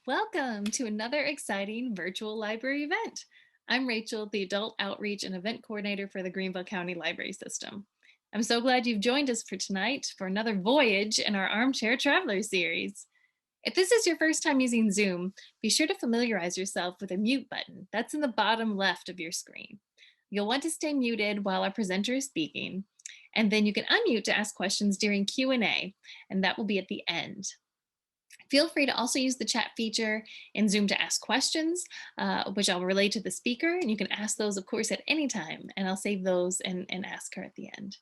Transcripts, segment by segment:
Welcome to another exciting virtual library event. I'm Rachel, the Adult Outreach and Event Coordinator for the Greenville County Library System. I'm so glad you've joined us for tonight for another voyage in our Armchair Traveler series. If this is your first time using Zoom, be sure to familiarize yourself with a mute button that's in the bottom left of your screen. You'll want to stay muted while our presenter is speaking, and then you can unmute to ask questions during Q&A, and that will be at the end. Feel free to also use the chat feature in Zoom to ask questions, which I'll relay to the speaker. And you can ask those, of course, at any time, and I'll save those and ask her at the end.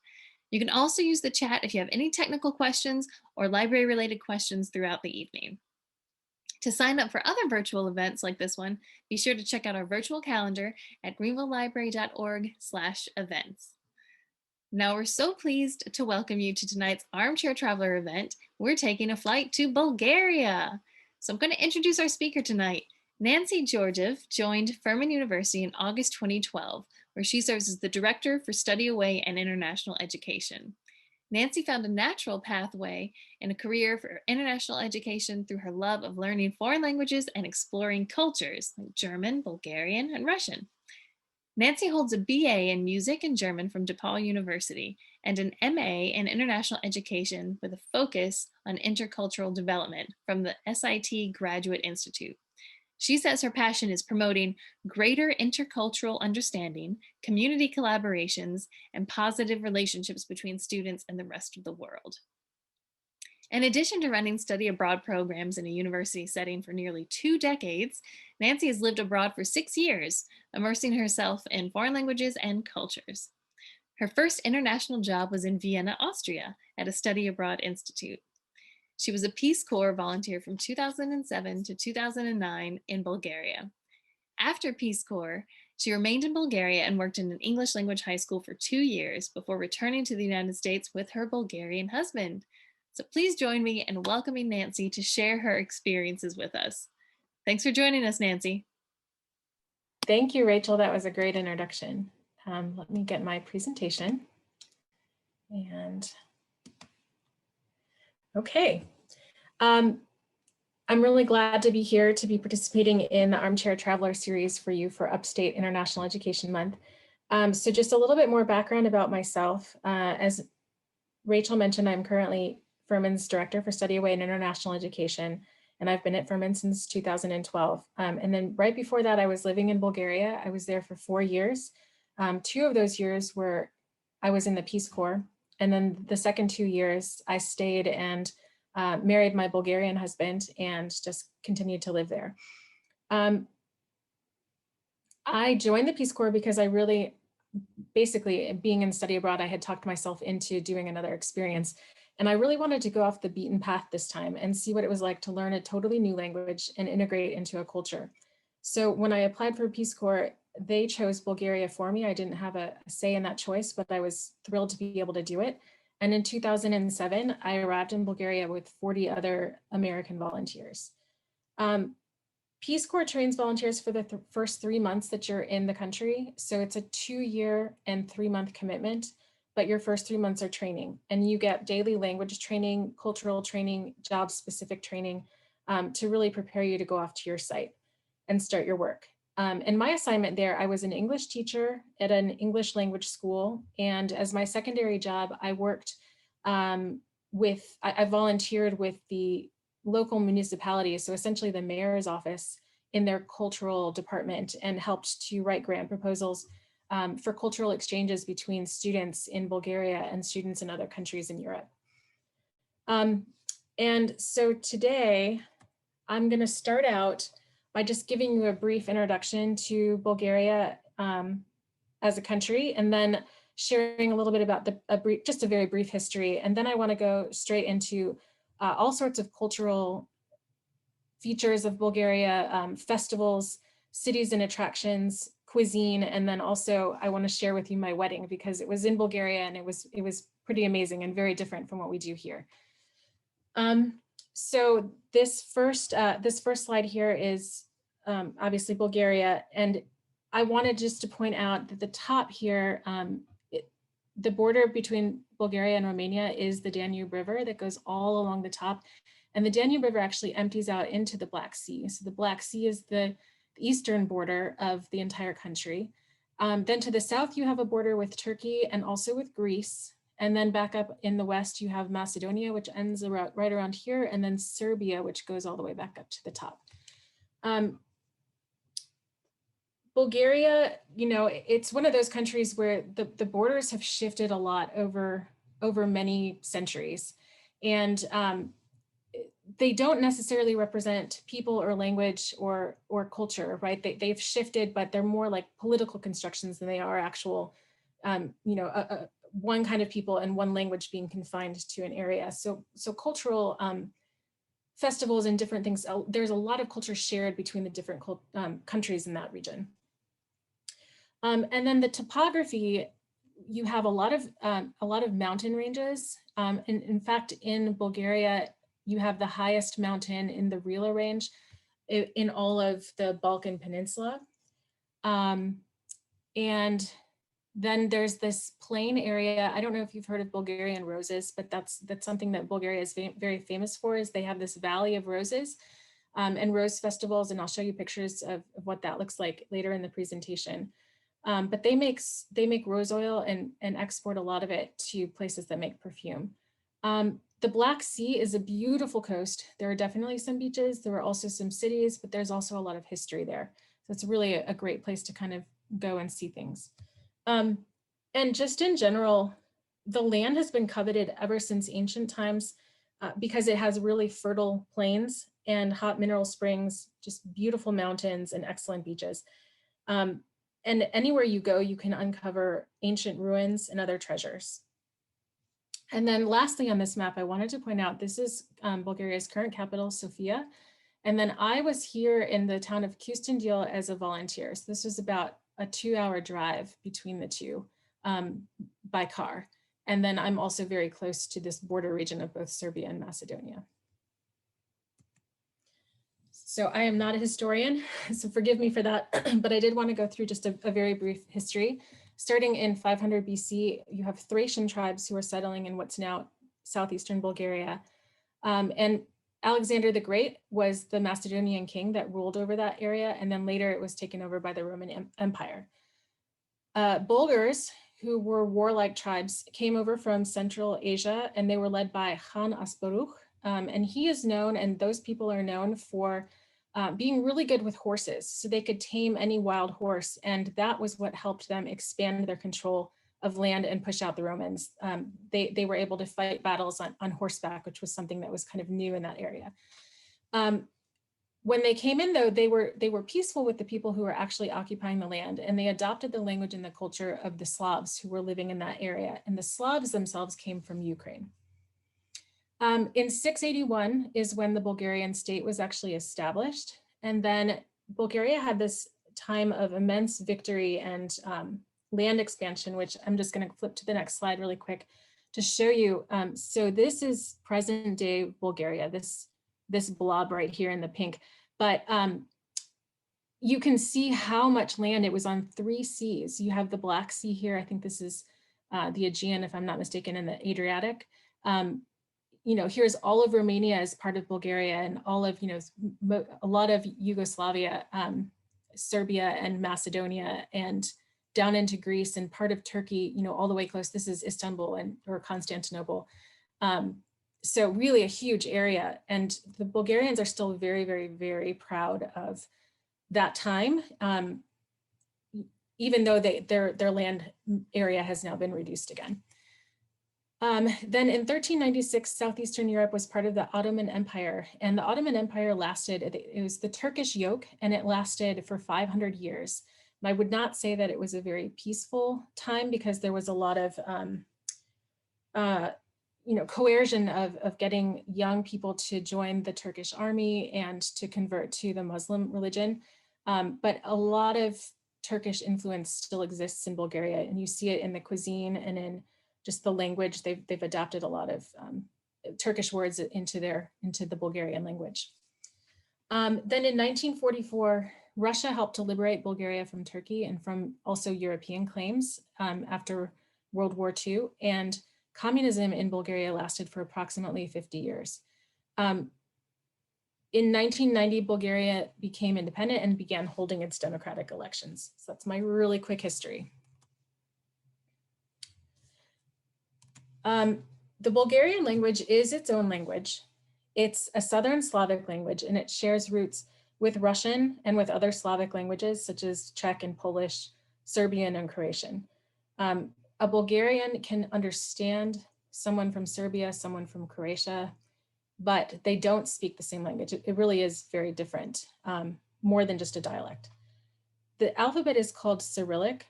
You can also use the chat if you have any technical questions or library related questions throughout the evening. To sign up for other virtual events like this one, be sure to check out our virtual calendar at greenvillelibrary.org/events. Now we're so pleased to welcome you to tonight's Armchair Traveler event. We're taking a flight to Bulgaria. So I'm going to introduce our speaker tonight. Nancy Georgiev joined Furman University in August 2012, where she serves as the Director for Study Away and International Education. Nancy found a natural pathway in a career for international education through her love of learning foreign languages and exploring cultures like German, Bulgarian, and Russian. Nancy holds a BA in Music and German from DePaul University and an MA in International Education with a focus on intercultural development from the SIT Graduate Institute. She says her passion is promoting greater intercultural understanding, community collaborations, and positive relationships between students and the rest of the world. In addition to running study abroad programs in a university setting for nearly 2 decades, Nancy has lived abroad for 6 years, immersing herself in foreign languages and cultures. Her first international job was in Vienna, Austria, at a study abroad institute. She was a Peace Corps volunteer from 2007 to 2009 in Bulgaria. After Peace Corps, she remained in Bulgaria and worked in an English language high school for 2 years before returning to the United States with her Bulgarian husband. So please join me in welcoming Nancy to share her experiences with us. Thanks for joining us, Nancy. Thank you, Rachel. That was a great introduction. Let me get my presentation. And okay. I'm really glad to be here to be participating in the Armchair Traveler series for you for Upstate International Education Month. So just a little bit more background about myself. As Rachel mentioned, I'm currently Furman's Director for Study Away and International Education, and I've been at Furman since 2012. And then right before that, I was living in Bulgaria. I was there for 4 years. 2 of those years were I was in the Peace Corps, and then the second 2 years I stayed and married my Bulgarian husband and just continued to live there. I joined the Peace Corps because I really, basically being in study abroad, I had talked myself into doing another experience. And I really wanted to go off the beaten path this time and see what it was like to learn a totally new language and integrate into a culture. So when I applied for Peace Corps, they chose Bulgaria for me. I didn't have a say in that choice, but I was thrilled to be able to do it. And in 2007, I arrived in Bulgaria with 40 other American volunteers. Peace Corps trains volunteers for the first 3 months that you're in the country. So it's a 2-year and 3-month commitment, but your first 3 months are training, and you get daily language training, cultural training, job specific training to really prepare you to go off to your site and start your work. And my assignment there, I was an English teacher at an English language school. And as my secondary job, I worked I volunteered with the local municipalities, so essentially the mayor's office in their cultural department, and helped to write grant proposals for cultural exchanges between students in Bulgaria and students in other countries in Europe. And so today I'm going to start out by just giving you a brief introduction to Bulgaria as a country, and then sharing a little bit about just a very brief history. And then I want to go straight into all sorts of cultural features of Bulgaria, festivals, cities and attractions, cuisine, and then also I want to share with you my wedding, because it was in Bulgaria and it was pretty amazing and very different from what we do here. So this first slide here is obviously Bulgaria, and I wanted just to point out that the top here, the border between Bulgaria and Romania is the Danube River that goes all along the top. And the Danube River actually empties out into the Black Sea. So the Black Sea is the eastern border of the entire country. Then to the south, you have a border with Turkey and also with Greece. And then back up in the west, you have Macedonia, which ends right around here, and then Serbia, which goes all the way back up to the top. Bulgaria, it's one of those countries where the borders have shifted a lot over many centuries. And they don't necessarily represent people or language or culture, right? They've shifted, but they're more like political constructions than they are actual, one kind of people and one language being confined to an area. So cultural festivals and different things, there's a lot of culture shared between the different countries in that region. And then the topography, you have a lot of mountain ranges. In fact, in Bulgaria, you have the highest mountain in the Rila range in all of the Balkan Peninsula. And then there's this plain area. I don't know if you've heard of Bulgarian roses, but that's something that Bulgaria is very famous for, is they have this valley of roses and rose festivals. And I'll show you pictures of what that looks like later in the presentation. But they make rose oil and export a lot of it to places that make perfume. The Black Sea is a beautiful coast. There are definitely some beaches. There are also some cities, but there's also a lot of history there. So it's really a great place to kind of go and see things. And just in general, the land has been coveted ever since ancient times because it has really fertile plains and hot mineral springs, just beautiful mountains and excellent beaches. And anywhere you go, you can uncover ancient ruins and other treasures. And then lastly on this map, I wanted to point out, this is Bulgaria's current capital, Sofia. And then I was here in the town of Kyustendil as a volunteer. So this was about a 2-hour drive between the two by car. And then I'm also very close to this border region of both Serbia and Macedonia. So I am not a historian, so forgive me for that, but I did want to go through just a very brief history. Starting in 500 BC, you have Thracian tribes who are settling in what's now southeastern Bulgaria. And Alexander the Great was the Macedonian king that ruled over that area, and then later it was taken over by the Roman Empire. Bulgars, who were warlike tribes, came over from Central Asia, and they were led by Khan Asparuch. And he is known, and those people are known for being really good with horses. So they could tame any wild horse. And that was what helped them expand their control of land and push out the Romans. They were able to fight battles on horseback, which was something that was kind of new in that area. When they came in, though, they were peaceful with the people who were actually occupying the land, and they adopted the language and the culture of the Slavs who were living in that area. And the Slavs themselves came from Ukraine. In 681 is when the Bulgarian state was actually established. And then Bulgaria had this time of immense victory and land expansion, which I'm just going to flip to the next slide really quick to show you. So this is present day Bulgaria, this blob right here in the pink. But you can see how much land. It was on 3 seas. You have the Black Sea here. I think this is the Aegean, if I'm not mistaken, and the Adriatic. Here's all of Romania as part of Bulgaria, and all of, a lot of Yugoslavia, Serbia and Macedonia, and down into Greece and part of Turkey, all the way close. This is Istanbul or Constantinople. So really a huge area. And the Bulgarians are still very, very, very proud of that time, even though their land area has now been reduced again. Then in 1396, Southeastern Europe was part of the Ottoman Empire, and the Ottoman Empire lasted, it was the Turkish yoke, and it lasted for 500 years. And I would not say that it was a very peaceful time, because there was a lot of, coercion of getting young people to join the Turkish army and to convert to the Muslim religion. But a lot of Turkish influence still exists in Bulgaria, and you see it in the cuisine and in just the language. They've adapted a lot of Turkish words into the Bulgarian language. Then in 1944, Russia helped to liberate Bulgaria from Turkey and from also European claims after World War II. And communism in Bulgaria lasted for approximately 50 years. In 1990, Bulgaria became independent and began holding its democratic elections. So that's my really quick history. The Bulgarian language is its own language. It's a Southern Slavic language, and it shares roots with Russian and with other Slavic languages such as Czech and Polish, Serbian and Croatian. A Bulgarian can understand someone from Serbia, someone from Croatia, but they don't speak the same language. It really is very different, more than just a dialect. The alphabet is called Cyrillic,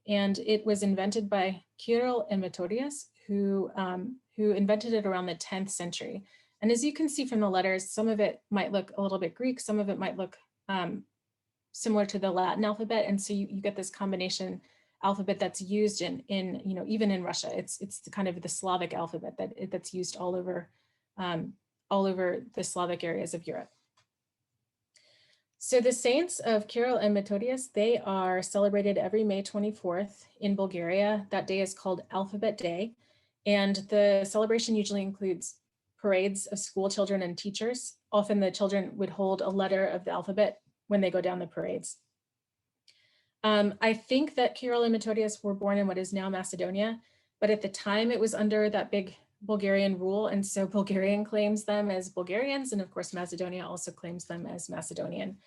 and it was invented by Kirill and Methodius, who invented it around the 10th century. And as you can see from the letters, some of it might look a little bit Greek, some of it might look similar to the Latin alphabet. And so you get this combination alphabet that's used in even in Russia. It's the kind of the Slavic alphabet that's used all over the Slavic areas of Europe. So the saints of Kirill and Methodius, they are celebrated every May 24th in Bulgaria. That day is called Alphabet Day. And the celebration usually includes parades of school children and teachers. Often the children would hold a letter of the alphabet when they go down the parades. I think that Kirill and Methodius were born in what is now Macedonia, but at the time it was under that big Bulgarian rule. And so Bulgarian claims them as Bulgarians. And of course, Macedonia also claims them as Macedonian.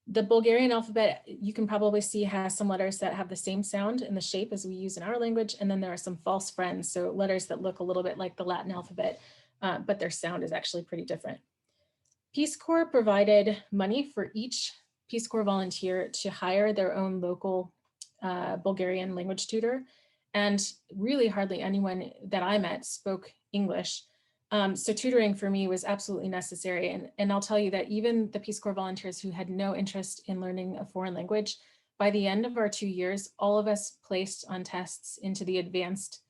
The Bulgarian alphabet, you can probably see, has some letters that have the same sound and the shape as we use in our language. And then there are some false friends. So letters that look a little bit like the Latin alphabet, but their sound is actually pretty different. Peace Corps provided money for each Peace Corps volunteer to hire their own local Bulgarian language tutor. And really hardly anyone that I met spoke English. So tutoring for me was absolutely necessary. And I'll tell you that even the Peace Corps volunteers who had no interest in learning a foreign language, by the end of our 2 years, all of us placed on tests into the advanced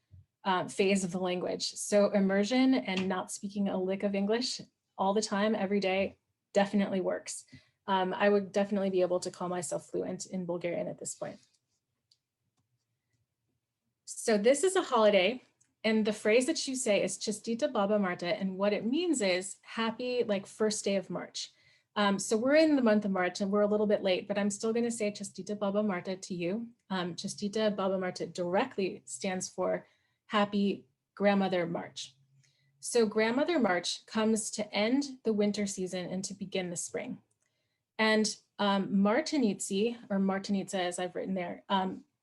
phase of the language. So immersion and not speaking a lick of English all the time, every day, definitely works. I would definitely be able to call myself fluent in Bulgarian at this point. So this is a holiday, and the phrase that you say is Chestita Baba Marta, and what it means is happy, like, first day of March. So we're in the month of March and we're a little bit late, but I'm still going to say Chestita Baba Marta to you. Chestita Baba Marta directly stands for Happy Grandmother March. So Grandmother March comes to end the winter season and to begin the spring. And Martinitsi, or Martinitsa as I've written there,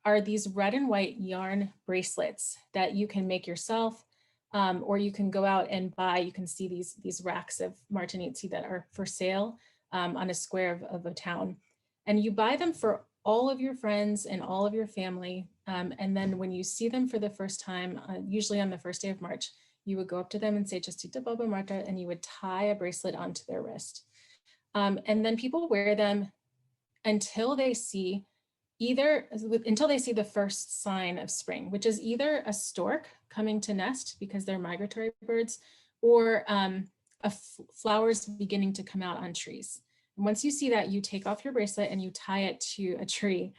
are these red and white yarn bracelets that you can make yourself, or you can go out and buy. You can see these racks of Martinitsi that are for sale on a square of a town. And you buy them for all of your friends and all of your family. And then when you see them for the first time, usually on the first day of March, you would go up to them and say, Chestita Baba Marta, and you would tie a bracelet onto their wrist. And then people wear them until they see the first sign of spring, which is either a stork coming to nest because they're migratory birds, or flowers beginning to come out on trees. And once you see that, you take off your bracelet and you tie it to a tree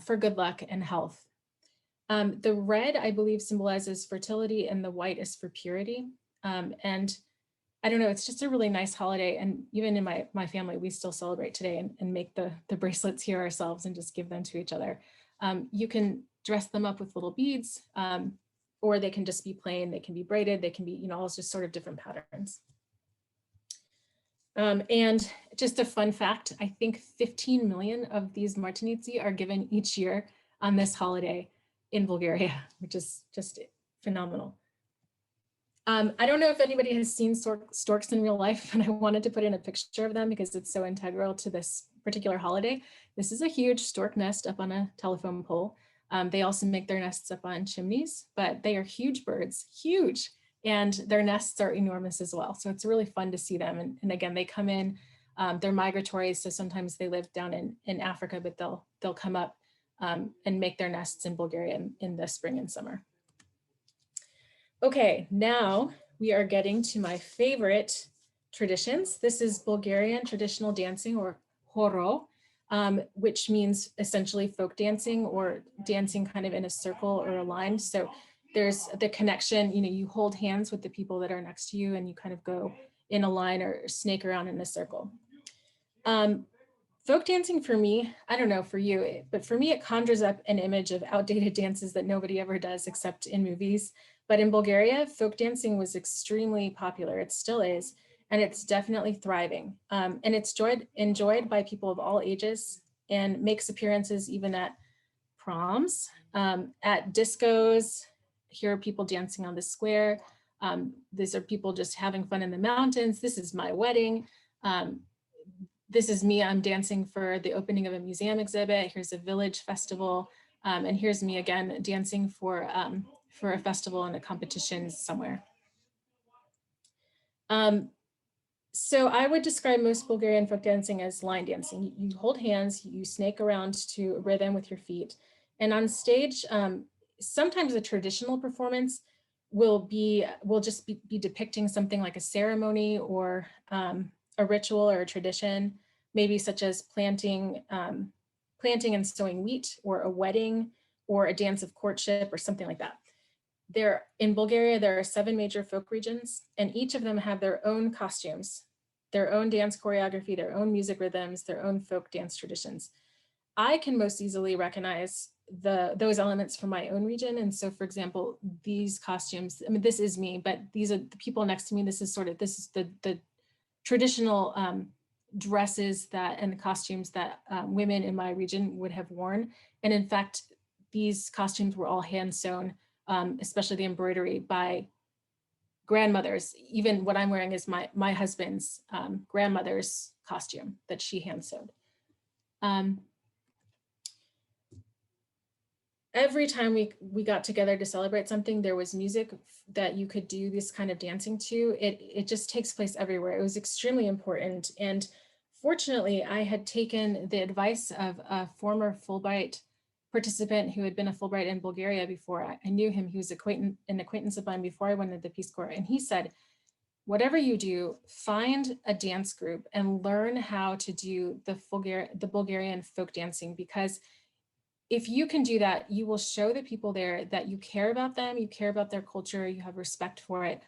for good luck and health. The red, I believe, symbolizes fertility, and the white is for purity. And I don't know, it's just a really nice holiday. And even in my family, we still celebrate today and make the bracelets here ourselves and just give them to each other. You can dress them up with little beads, or they can just be plain, they can be braided, they can be, all just sort of different patterns. And just a fun fact, I think 15 million of these Martinitsi are given each year on this holiday in Bulgaria, which is just phenomenal. I don't know if anybody has seen storks in real life, and I wanted to put in a picture of them because it's so integral to this particular holiday. This is a huge stork nest up on a telephone pole. They also make their nests up on chimneys, but they are huge birds, huge, and their nests are enormous as well. So it's really fun to see them. And again, they come in, they're migratory, so sometimes they live down in Africa, but they'll come up and make their nests in Bulgaria in the spring and summer. Okay, now we are getting to my favorite traditions. This is Bulgarian traditional dancing, or horo, which means essentially folk dancing, or dancing kind of in a circle or a line. So there's the connection, you hold hands with the people that are next to you, and you kind of go in a line or snake around in a circle. Folk dancing for me, I don't know for you, but for me, it conjures up an image of outdated dances that nobody ever does except in movies. But in Bulgaria, folk dancing was extremely popular. It still is, and it's definitely thriving. And it's enjoyed by people of all ages and makes appearances even at proms, at discos. Here are people dancing on the square. These are people just having fun in the mountains. This is my wedding. This is me, I'm dancing for the opening of a museum exhibit. Here's a village festival. And here's me again, dancing for a festival and a competition somewhere. So I would describe most Bulgarian folk dancing as line dancing. You hold hands, you snake around to a rhythm with your feet. And on stage, sometimes a traditional performance will just be depicting something like a ceremony or a ritual or a tradition, maybe such as planting and sowing wheat, or a wedding, or a dance of courtship, or something like that. In Bulgaria, there are 7 major folk regions, and each of them have their own costumes, their own dance choreography, their own music rhythms, their own folk dance traditions. I can most easily recognize those elements from my own region. And so, for example, these costumes, I mean, this is me, but these are the people next to me. This is the traditional dresses and the costumes that women in my region would have worn. And in fact, these costumes were all hand sewn, especially the embroidery, by grandmothers. Even what I'm wearing is my husband's grandmother's costume that she hand sewed. Every time we got together to celebrate something, there was music that you could do this kind of dancing to. It just takes place everywhere. It was extremely important. And fortunately, I had taken the advice of a former Fulbright participant who had been a Fulbright in Bulgaria before. I knew him. He was an acquaintance of mine before I went into the Peace Corps. And he said, whatever you do, find a dance group and learn how to do the Bulgarian folk dancing, because if you can do that, you will show the people there that you care about them, you care about their culture, you have respect for it,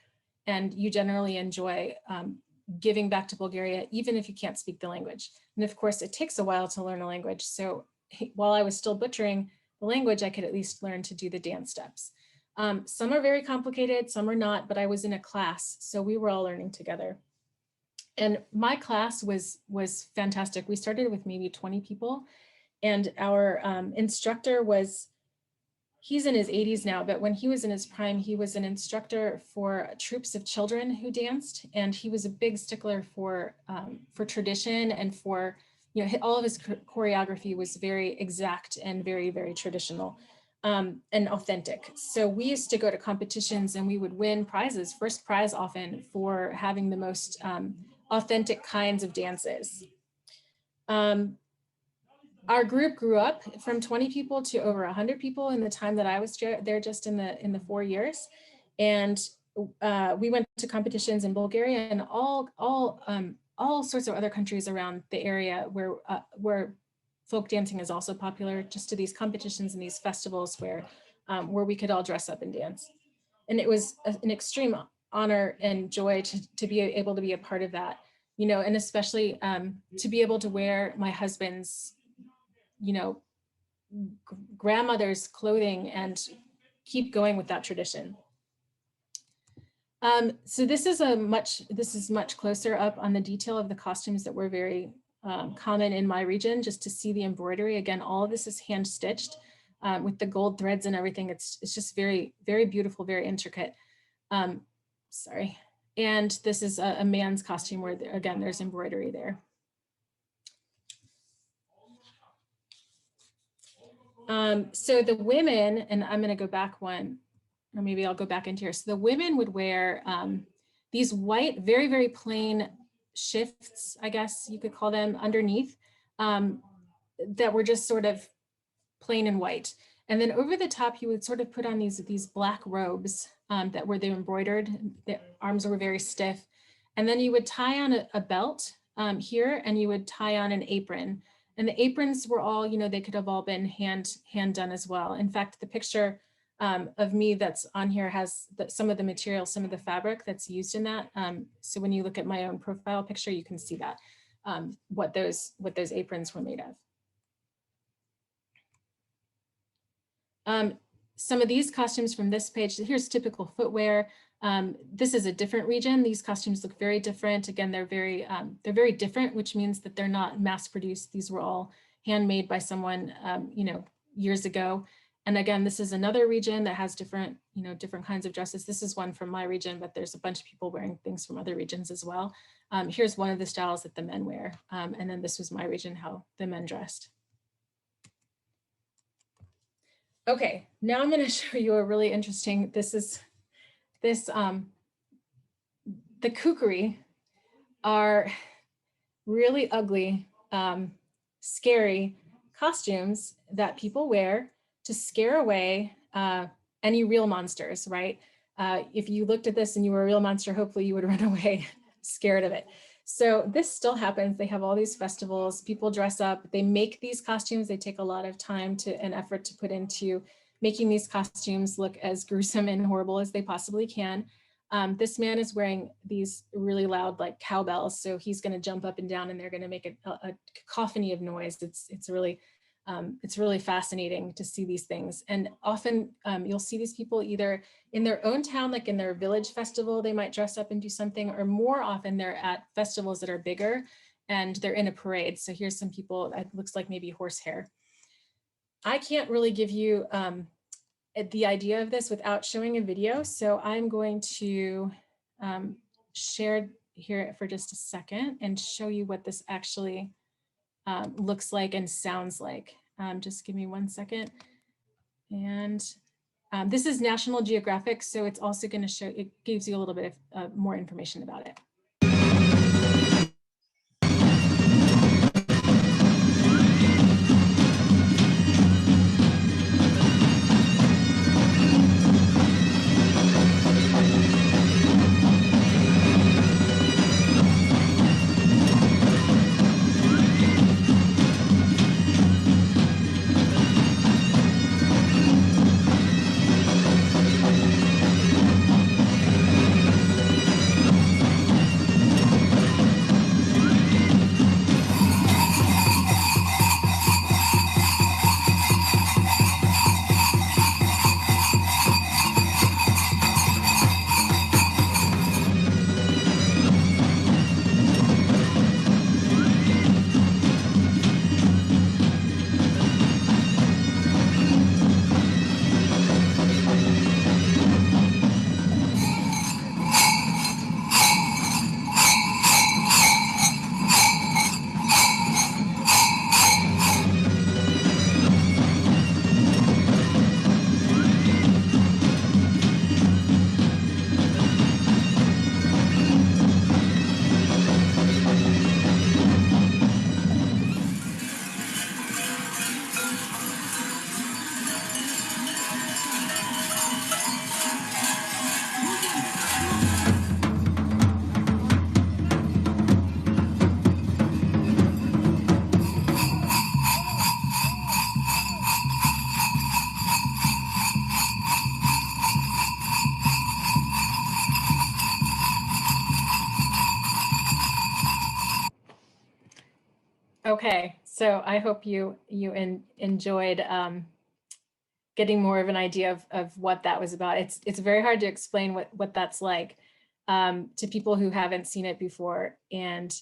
and you generally enjoy giving back to Bulgaria, even if you can't speak the language. And of course, it takes a while to learn a language. So while I was still butchering the language, I could at least learn to do the dance steps. Some are very complicated, some are not, but I was in a class, so we were all learning together. And my class was fantastic. We started with maybe 20 people. And our instructor he's in his 80s now, but when he was in his prime, he was an instructor for troops of children who danced. And he was a big stickler for tradition and for, all of his choreography was very exact and very, very traditional and authentic. So we used to go to competitions and we would win prizes, first prize often, for having the most authentic kinds of dances. Our group grew up from 20 people to over 100 people in the time that I was there, just in the 4 years. And we went to competitions in Bulgaria and all sorts of other countries around the area where folk dancing is also popular, just to these competitions and these festivals where we could all dress up and dance. And it was an extreme honor and joy to be able to be a part of that, and especially to be able to wear my husband's grandmother's clothing and keep going with that tradition. So this is much closer up on the detail of the costumes that were very common in my region, just to see the embroidery. Again, all of this is hand stitched with the gold threads and everything. It's just very, very beautiful, very intricate. Sorry. And this is a man's costume where, again, there's embroidery there. So the women, and I'm going to go back one, or maybe I'll go back into here. So the women would wear these white, very, very plain shifts, I guess you could call them, underneath, that were just sort of plain and white. And then over the top, you would sort of put on these black robes that were embroidered. The arms were very stiff. And then you would tie on a belt here, and you would tie on an apron. And the aprons were all, they could have all been hand done as well. In fact, the picture of me that's on here has some of the material, some of the fabric that's used in that. So when you look at my own profile picture, you can see that what those aprons were made of. Some of these costumes from this page, here's typical footwear. This is a different region. These costumes look very different. Again, they're very different, which means that they're not mass produced. These were all handmade by someone, years ago. And again, this is another region that has different kinds of dresses. This is one from my region, but there's a bunch of people wearing things from other regions as well. Here's one of the styles that the men wear. And then this was my region, how the men dressed. Okay, now I'm going to show you a really interesting, the kukri are really ugly, scary costumes that people wear to scare away any real monsters, right? If you looked at this and you were a real monster, hopefully you would run away scared of it. So this still happens. They have all these festivals, people dress up, they make these costumes. They take a lot of time and effort to put into making these costumes look as gruesome and horrible as they possibly can. This man is wearing these really loud like cowbells. So he's going to jump up and down and they're going to make a cacophony of noise. It's really fascinating to see these things. And often you'll see these people either in their own town, like in their village festival, they might dress up and do something, or more often they're at festivals that are bigger and they're in a parade. So here's some people, it looks like maybe horsehair. I can't really give you the idea of this without showing a video. So I'm going to share here for just a second and show you what this actually looks like and sounds like. Just give me 1 second. And this is National Geographic, so it's also going to show, it gives you a little bit of more information about it. Okay, so I hope you enjoyed getting more of an idea of what that was about. It's very hard to explain what that's like to people who haven't seen it before, and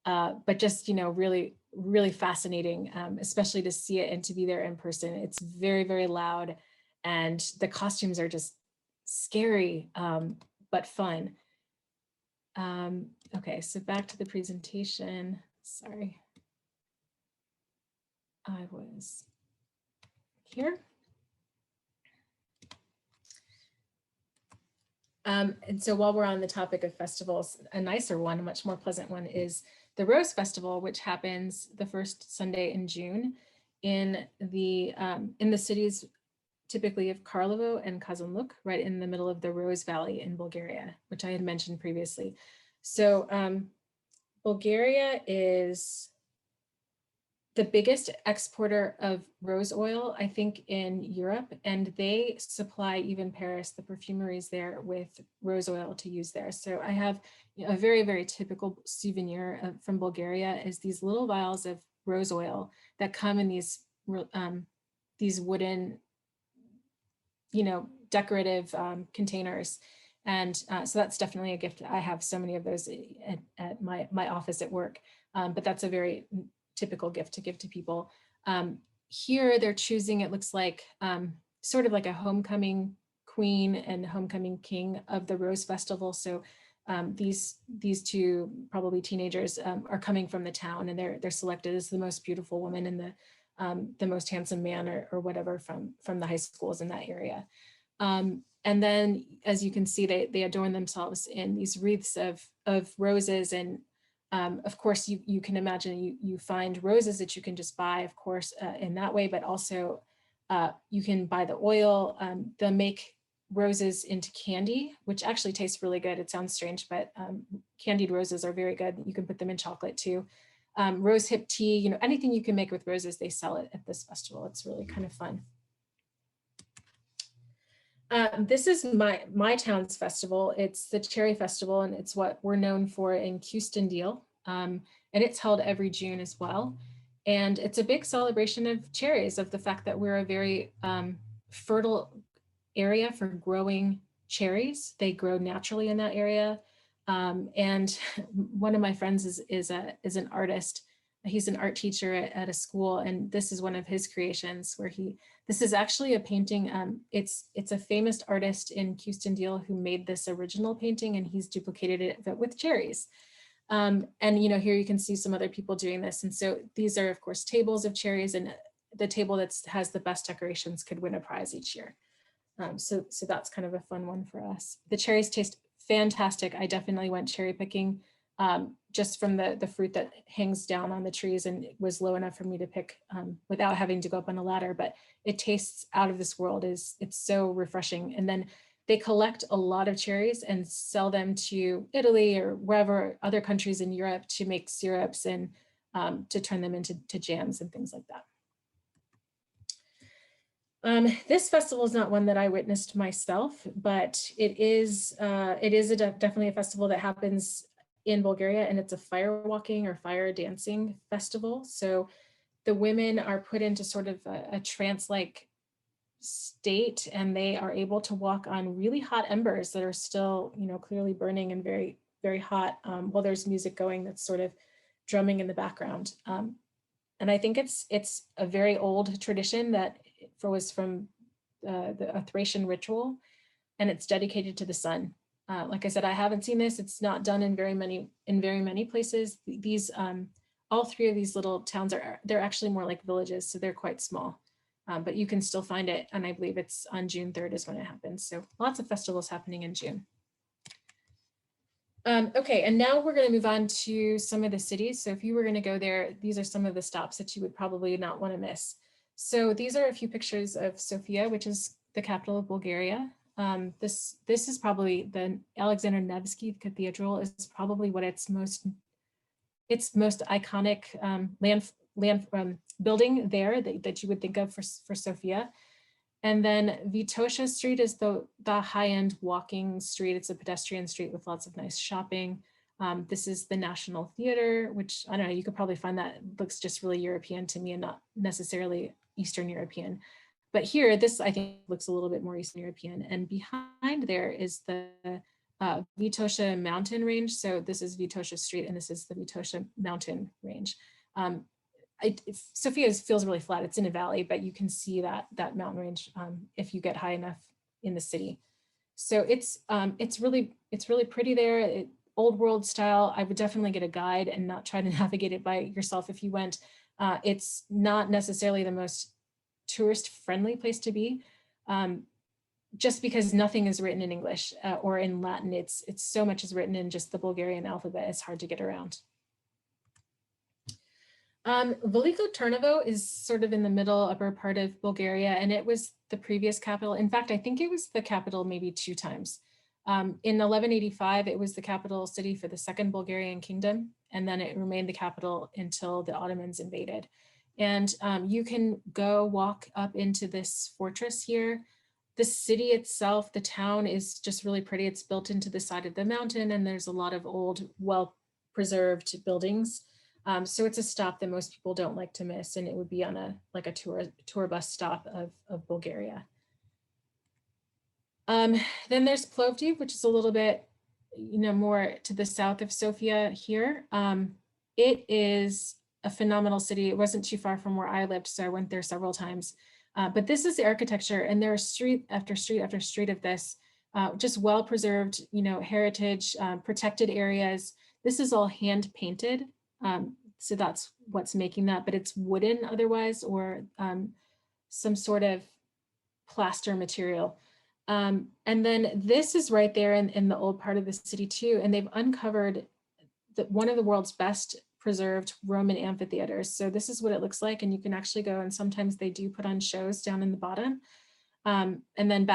but just really fascinating, especially to see it and to be there in person. It's very, very loud, and the costumes are just scary but fun. Okay, so back to the presentation. Sorry. I was here. And so while we're on the topic of festivals, a nicer one, a much more pleasant one, is the Rose Festival, which happens the first Sunday in June in the cities typically of Karlovo and Kazanluk, right in the middle of the Rose Valley in Bulgaria, which I had mentioned previously. So Bulgaria is the biggest exporter of rose oil, I think, in Europe, and they supply even Paris, the perfumeries there, with rose oil to use there. So I have a very, very typical souvenir from Bulgaria is these little vials of rose oil that come in these wooden, decorative containers. And so that's definitely a gift. I have so many of those at my office at work, but that's a very typical gift to give to people. Here they're choosing, it looks like, sort of like a homecoming queen and homecoming king of the Rose Festival. So these two probably teenagers are coming from the town, and they're selected as the most beautiful woman and the most handsome man or whatever from the high schools in that area. And then, as you can see, they adorn themselves in these wreaths of roses. And of course, you can imagine you find roses that you can just buy, of course, in that way, but also you can buy the oil. They'll make roses into candy, which actually tastes really good. It sounds strange, but candied roses are very good. You can put them in chocolate too. Rose hip tea, anything you can make with roses, they sell it at this festival. It's really kind of fun. This is my town's festival. It's the Cherry Festival, and it's what we're known for in Houston-Deal. And it's held every June as well. And it's a big celebration of cherries, of the fact that we're a very fertile area for growing cherries. They grow naturally in that area. And one of my friends is an artist. He's an art teacher at a school, and this is one of his creations where this is actually a painting. It's a famous artist in Houston-Deal who made this original painting, and he's duplicated it but with cherries. And here you can see some other people doing this. And so these are, of course, tables of cherries, and the table that has the best decorations could win a prize each year. So that's kind of a fun one for us. The cherries taste fantastic. I definitely went cherry picking just from the fruit that hangs down on the trees, and it was low enough for me to pick without having to go up on a ladder, but it tastes out of this world. It's so refreshing. And then they collect a lot of cherries and sell them to Italy or wherever, other countries in Europe, to make syrups and to turn them into jams and things like that. This festival is not one that I witnessed myself, but it is definitely a festival that happens in Bulgaria, and it's a fire walking or fire dancing festival. So the women are put into sort of a trance-like state, and they are able to walk on really hot embers that are still, clearly burning and very, very hot, while there's music going that's sort of drumming in the background. And I think it's a very old tradition that was from a Thracian ritual, and it's dedicated to the sun. Like I said, I haven't seen this. It's not done in very many places. These all three of these little towns they're actually more like villages, so they're quite small. But you can still find it, and I believe it's on June 3rd is when it happens. So lots of festivals happening in June. Okay, and now we're going to move on to some of the cities. So if you were going to go there, these are some of the stops that you would probably not want to miss. So these are a few pictures of Sofia, which is the capital of Bulgaria. This is probably the Alexander Nevsky Cathedral is probably what its most iconic building there that you would think of for Sofia. And then Vitosha Street is the high-end walking street. It's a pedestrian street with lots of nice shopping. This is the National Theater, which, I don't know, you could probably find that looks just really European to me and not necessarily Eastern European. But here, this I think looks a little bit more Eastern European. And behind there is the Vitosha mountain range. So this is Vitosha Street, and this is the Vitosha mountain range. Sofia feels really flat. It's in a valley, but you can see that mountain range if you get high enough in the city. So it's really pretty there. Old world style. I would definitely get a guide and not try to navigate it by yourself if you went. It's not necessarily the most tourist friendly place to be, just because nothing is written in English or in Latin. It's so much is written in just the Bulgarian alphabet. It's hard to get around. Veliko Turnovo is sort of in the middle upper part of Bulgaria, and it was the previous capital. In fact, I think it was the capital maybe 2 times. In 1185, it was the capital city for the Second Bulgarian Kingdom, and then it remained the capital until the Ottomans invaded. And you can go walk up into this fortress here. The city itself, the town is just really pretty. It's built into the side of the mountain, and there's a lot of old, well-preserved buildings. So it's a stop that most people don't like to miss, and it would be on a like a tour bus stop of Bulgaria. Then there's Plovdiv, which is a little bit, more to the south of Sofia here. It is a phenomenal city. It wasn't too far from where I lived, so I went there several times. But this is the architecture, and there are street after street after street of this, just well-preserved, heritage, protected areas. This is all hand painted. So that's what's making that, but it's wooden otherwise, or some sort of plaster material. And then this is right there in the old part of the city too. And they've uncovered one of the world's best preserved Roman amphitheaters. So this is what it looks like. And you can actually go, and sometimes they do put on shows down in the bottom. And then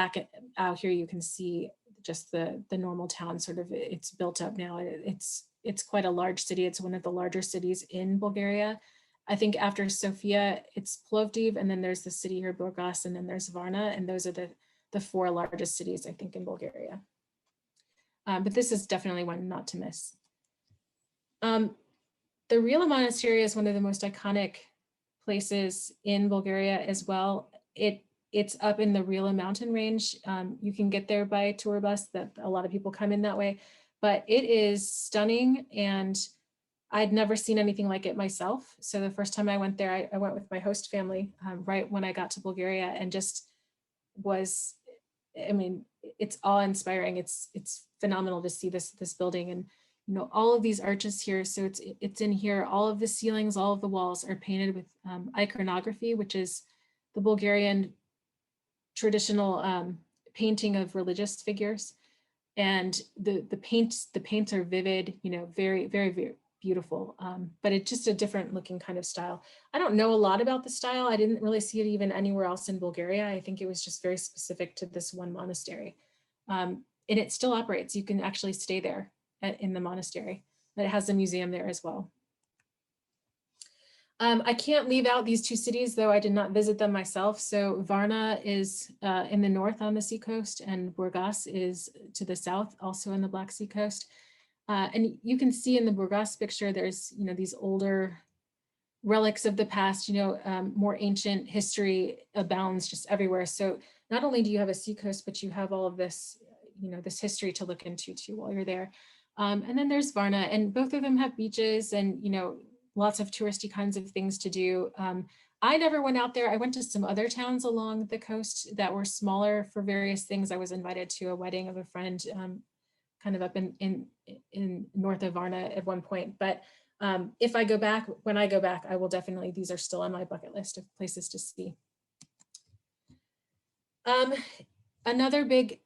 out here, you can see just the normal town sort of, it's built up now. It's quite a large city. It's one of the larger cities in Bulgaria. I think after Sofia, it's Plovdiv, and then there's the city here, Burgas, and then there's Varna, and those are the four largest cities, I think, in Bulgaria. But this is definitely one not to miss. The Rila Monastery is one of the most iconic places in Bulgaria as well. It's up in the Rila mountain range. You can get there by tour bus, that a lot of people come in that way, but it is stunning, and I'd never seen anything like it myself. So the first time I went there, I went with my host family right when I got to Bulgaria, and just was, I mean, it's awe-inspiring. It's phenomenal to see this building, and all of these arches here. So it's in here. All of the ceilings, all of the walls are painted with iconography, which is the Bulgarian traditional painting of religious figures. And the paints are vivid, very, very, very beautiful, but it's just a different looking kind of style. I don't know a lot about the style. I didn't really see it even anywhere else in Bulgaria. I think it was just very specific to this one monastery. And it still operates. You can actually stay there in the monastery. It has a museum there as well. I can't leave out these two cities, though I did not visit them myself. So Varna is in the north on the seacoast, and Burgas is to the south, also in the Black Sea coast. And you can see in the Burgas picture, there's these older relics of the past. More ancient history abounds just everywhere. So not only do you have a seacoast, but you have all of this, this history to look into too while you're there. And then there's Varna, and both of them have beaches and lots of touristy kinds of things to do. I never went out there. I went to some other towns along the coast that were smaller for various things. I was invited to a wedding of a friend, kind of up in north of Varna at one point. But if I go back, when I go back, I will definitely, these are still on my bucket list of places to see. Another big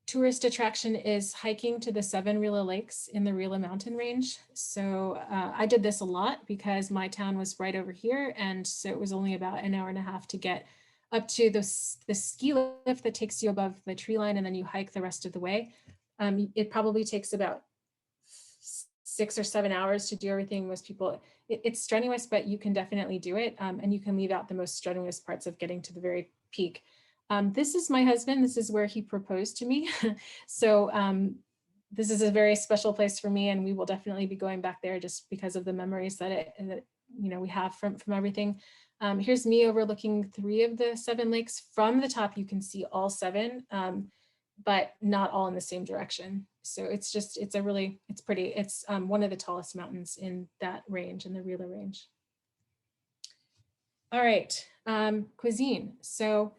tourist attraction is hiking to the 7 Rila lakes in the Rila mountain range. So I did this a lot because my town was right over here. And so it was only about an hour and a half to get up to the ski lift that takes you above the tree line, and then you hike the rest of the way. It probably takes about 6 or 7 hours to do everything. Most people, it's strenuous, but you can definitely do it. And you can leave out the most strenuous parts of getting to the very peak. This is my husband. This is where he proposed to me. So this is a very special place for me, and we will definitely be going back there just because of the memories that we have from everything. Here's me overlooking 3 of the 7 lakes. From the top, you can see all 7, but not all in the same direction. So it's pretty. It's one of the tallest mountains in that range, in the Rila range. All right, cuisine. So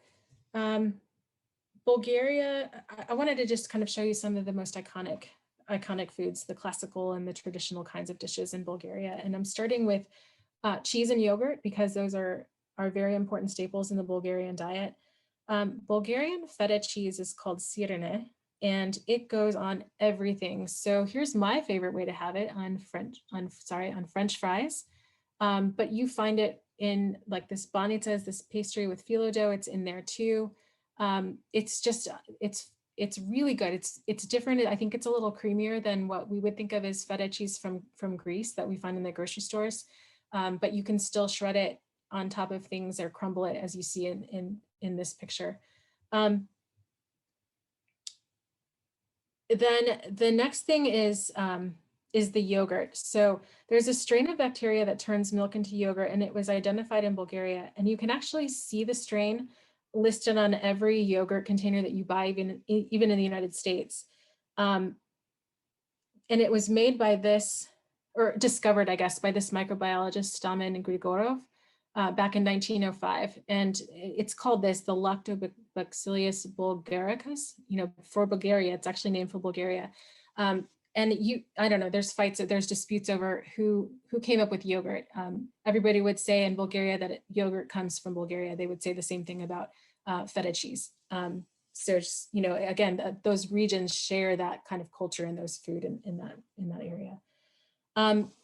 Bulgaria, I wanted to just kind of show you some of the most iconic foods, the classical and the traditional kinds of dishes in Bulgaria. And I'm starting with cheese and yogurt, because those are very important staples in the Bulgarian diet. Bulgarian feta cheese is called sirene, and it goes on everything. So here's my favorite way to have it, on French fries. But you find it in like this banitsa, this pastry with phyllo dough. It's in there too. It's really good. It's different. I think it's a little creamier than what we would think of as feta cheese from Greece that we find in the grocery stores. But you can still shred it on top of things or crumble it, as you see in this picture. Then the next thing is the yogurt. So there's a strain of bacteria that turns milk into yogurt, and it was identified in Bulgaria. And you can actually see the strain listed on every yogurt container that you buy, even in the United States. And it was made by this, or discovered, I guess, by this microbiologist, Stamen Grigorov, back in 1905. And it's called this, the Lactobacillus bulgaricus. For Bulgaria, it's actually named for Bulgaria. And I don't know, there's disputes over who came up with yogurt. Everybody would say in Bulgaria that yogurt comes from Bulgaria. They would say the same thing about feta cheese. So just, again, those regions share that kind of culture and those food in that area.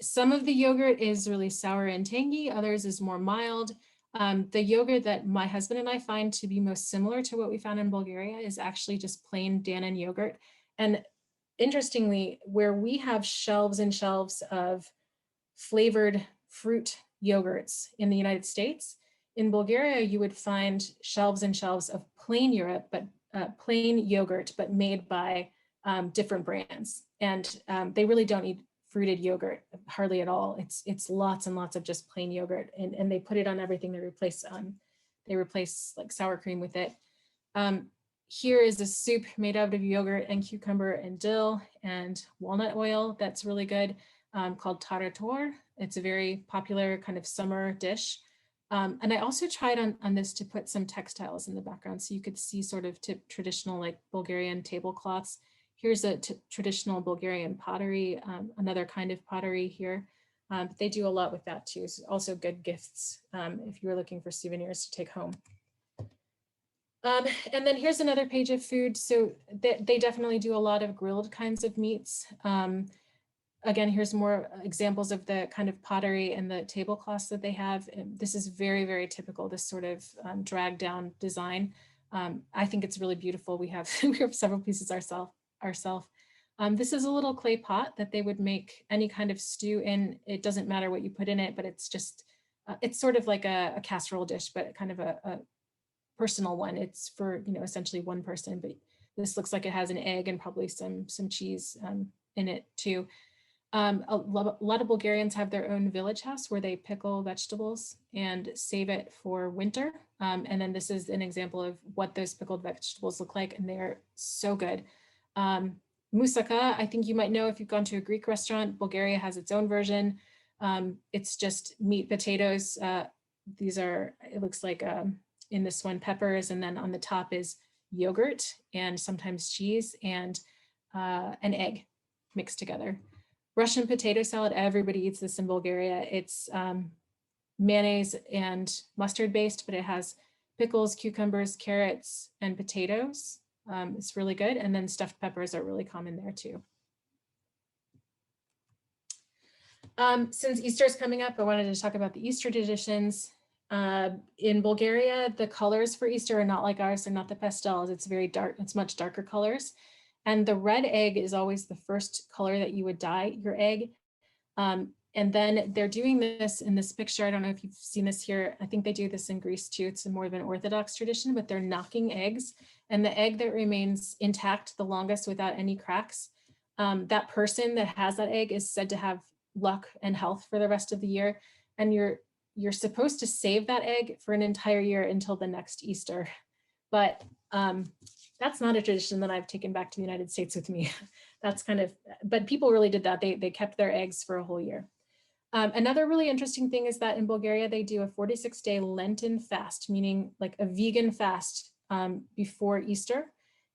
Some of the yogurt is really sour and tangy, others is more mild. The yogurt that my husband and I find to be most similar to what we found in Bulgaria is actually just plain Dannon yogurt. And interestingly, where we have shelves and shelves of flavored fruit yogurts in the United States, in Bulgaria, you would find shelves and shelves of plain yogurt, but made by different brands. And they really don't eat fruited yogurt hardly at all. It's lots and lots of just plain yogurt, and they put it on everything. They replace like sour cream with it. Here is a soup made out of yogurt and cucumber and dill and walnut oil that's really good, called tarator. It's a very popular kind of summer dish. And I also tried on this to put some textiles in the background so you could see sort of traditional like Bulgarian tablecloths. Here's a traditional Bulgarian pottery, another kind of pottery here. They do a lot with that too. So also good gifts if you were looking for souvenirs to take home. And then here's another page of food. So they definitely do a lot of grilled kinds of meats. Again, here's more examples of the kind of pottery and the tablecloths that they have. And this is very, very typical, this sort of drag down design. I think it's really beautiful. We have several pieces ourselves. This is a little clay pot that they would make any kind of stew in. It doesn't matter what you put in it, but it's just, it's sort of like a casserole dish, but kind of a personal one. It's for, essentially one person, but this looks like it has an egg and probably some cheese in it too. A lot of Bulgarians have their own village house where they pickle vegetables and save it for winter. And then this is an example of what those pickled vegetables look like, and they're so good. Moussaka, I think you might know if you've gone to a Greek restaurant. Bulgaria has its own version. It's just meat, potatoes. These are, it looks like in this one, peppers, and then on the top is yogurt and sometimes cheese and an egg mixed together. Russian potato salad, everybody eats this in Bulgaria. It's mayonnaise and mustard based, but it has pickles, cucumbers, carrots, and potatoes. It's really good. And then stuffed peppers are really common there too. Since Easter is coming up, I wanted to talk about the Easter traditions. In Bulgaria, the colors for Easter are not like ours. They're not the pastels. It's very dark. It's much darker colors. And the red egg is always the first color that you would dye your egg. And then they're doing this in this picture. I don't know if you've seen this here. I think they do this in Greece too. It's more of an Orthodox tradition, but they're knocking eggs. And the egg that remains intact the longest without any cracks, that person that has that egg is said to have luck and health for the rest of the year. And you're supposed to save that egg for an entire year until the next Easter. But that's not a tradition that I've taken back to the United States with me. That's kind of, but people really did that. They kept their eggs for a whole year. Another really interesting thing is that in Bulgaria, they do a 46-day Lenten fast, meaning like a vegan fast before Easter.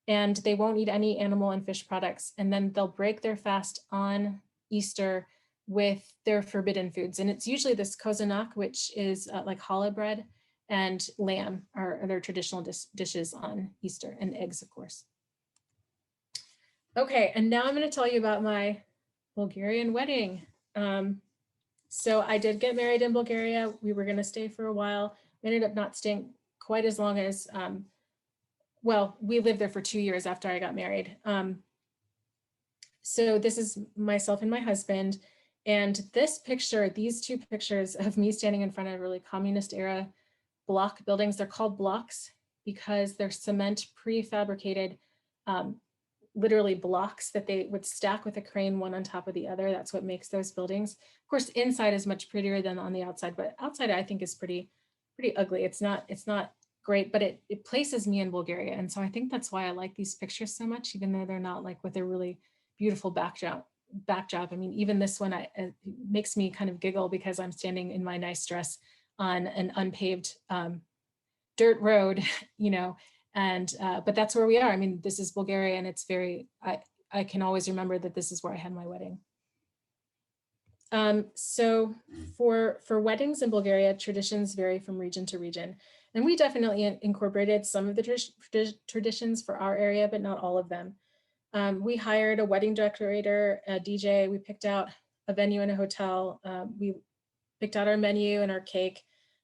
And they won't eat any animal and fish products. And then they'll break their fast on Easter with their forbidden foods. And it's usually this kozanak, which is like challah bread, and lamb are their traditional dishes on Easter, and eggs, of course. Okay, and now I'm going to tell you about my Bulgarian wedding. So I did get married in Bulgaria. We were going to stay for a while. We ended up not staying quite as long as, well, we lived there for 2 years after I got married. So this is myself and my husband. And this picture, these two pictures of me standing in front of really communist era block buildings, they're called blocks because they're cement prefabricated, literally blocks that they would stack with a crane, one on top of the other. That's what makes those buildings. Of course, inside is much prettier than on the outside, but outside I think is pretty ugly. It's not great, but it places me in Bulgaria. And so I think that's why I like these pictures so much, even though they're not like with a really beautiful backdrop. I mean, even this one, it makes me kind of giggle because I'm standing in my nice dress on an unpaved dirt road, you know, and but that's where we are. I mean, this is Bulgaria, and it's very, I can always remember that this is where I had my wedding. So for weddings in Bulgaria, traditions vary from region to region. And we definitely incorporated some of the traditions for our area, but not all of them. We hired a wedding decorator, a DJ. We picked out a venue in a hotel. We picked out our menu and our cake.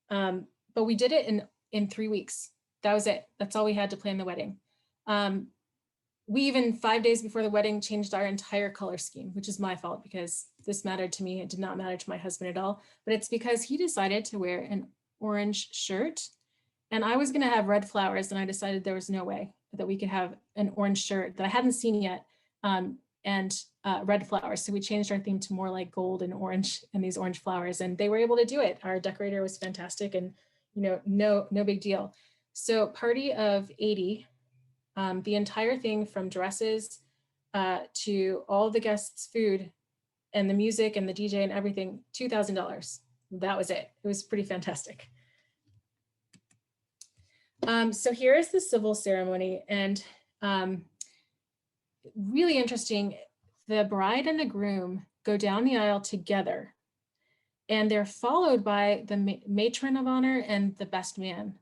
But we did it in 3 weeks. That was it. That's all we had to plan the wedding. We even 5 days before the wedding changed our entire color scheme, which is my fault because this mattered to me. It did not matter to my husband at all, but it's because he decided to wear an orange shirt and I was going to have red flowers. And I decided there was no way that we could have an orange shirt that I hadn't seen yet and red flowers. So we changed our theme to more like gold and orange and these orange flowers, and they were able to do it. Our decorator was fantastic and, you know, no big deal. So party of 80, the entire thing from dresses to all the guests' food and the music and the DJ and everything, $2,000. That was it. It was pretty fantastic. So here is the civil ceremony, and really interesting. The bride and the groom go down the aisle together, and they're followed by the matron of honor and the best man.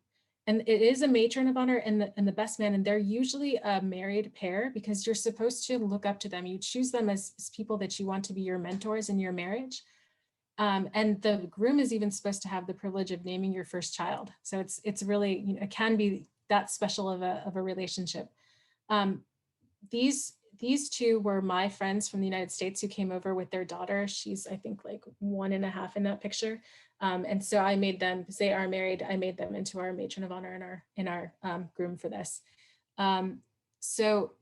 And it is a matron of honor and the best man, and they're usually a married pair because you're supposed to look up to them. You choose them as people that you want to be your mentors in your marriage. And the groom is even supposed to have the privilege of naming your first child. So it's really, you know, it can be that special of a relationship. These two were my friends from the United States who came over with their daughter. She's, I think, like 1.5 in that picture. And so I made them, because they are married, I made them into our matron of honor and our groom for this. So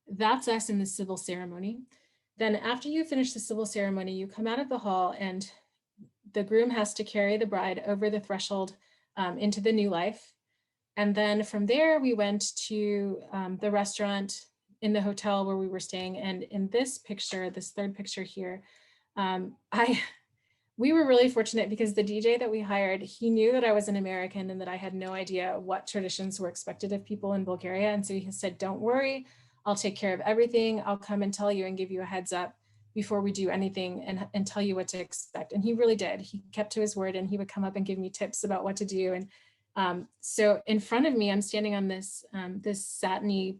that's us in the civil ceremony. Then after you finish the civil ceremony, you come out of the hall and the groom has to carry the bride over the threshold into the new life. And then from there, we went to the restaurant in the hotel where we were staying. And in this picture, this third picture here, we were really fortunate because the DJ that we hired, he knew that I was an American and that I had no idea what traditions were expected of people in Bulgaria. And so he said, don't worry, I'll take care of everything. I'll come and tell you and give you a heads up before we do anything and tell you what to expect. And he really did. He kept to his word and he would come up and give me tips about what to do. And so in front of me, I'm standing on this, this satiny